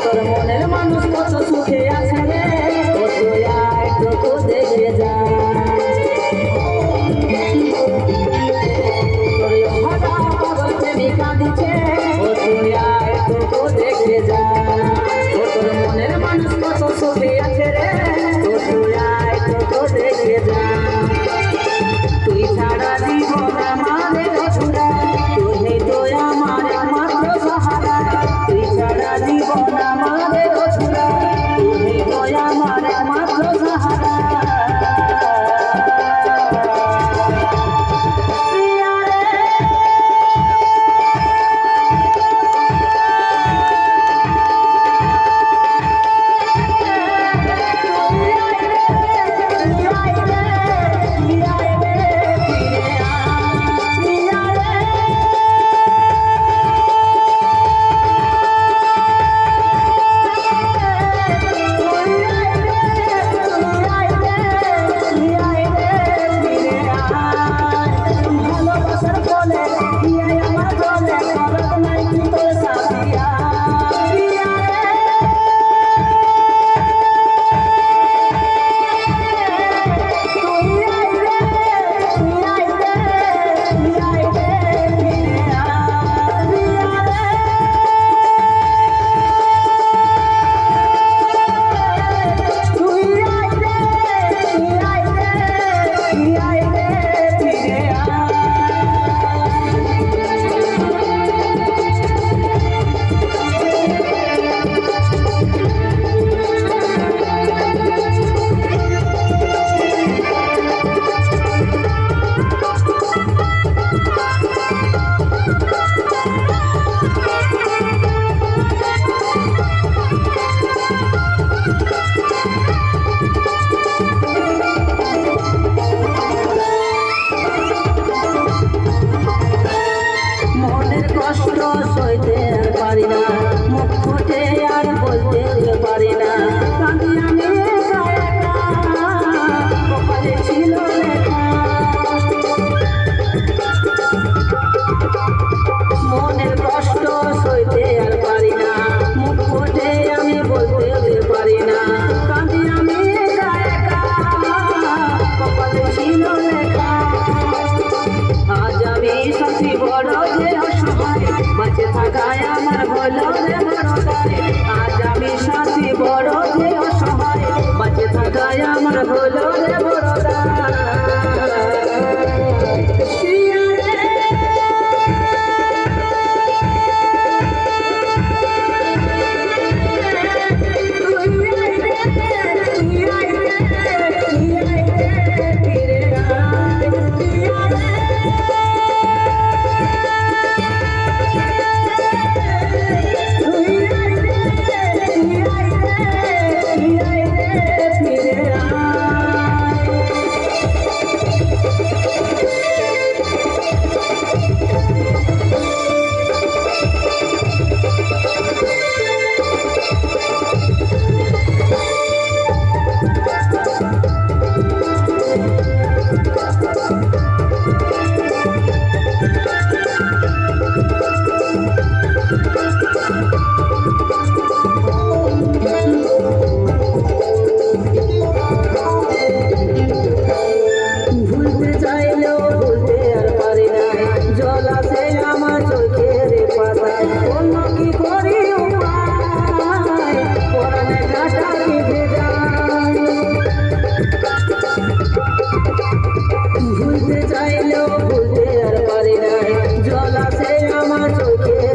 তোর মনের মানুষ কত সুখে আছে রে, তুই আয় তো দেখে যা। তোর ভাগা পাগল প্রেমিকা দিছে, তুই আয় তো দেখে যা। তোর মনের মানুষ কত সুখে আছে রে, তুই আয় তো দেখে যা। তুই ছাড়া জীবন আমাদের অধুরা, তুই তো আমার একমাত্র সাহারা। তুই ছাড়া জীবন আমাদের অধুরা, তুই তো আমার একমাত্র সাহারা। কষ্ট সইতে পারি না, মুখ ফুটে আর বলতে পারি না। কাঁদি আমি একা একা, কপালে ছিল লেখা। মনের কষ্ট সইতে আর পারি না, মুখ ফুটে আমি বলতে পারি না। কাঁদি আমি একা একা, কপালে ছিল লেখা। আজ আমি সত্যি বড় যে অসহায়, বাঁচে থাকায় আমার হলো রে বড়দায়। আজ আমি সাথী বড় যে অসহায়, বাঁচে থাকায় আমার হলো রে বড়দায়। ভুলতে চাইলেও ভুলতে আর পারি না, জল আসে আমার চোখে।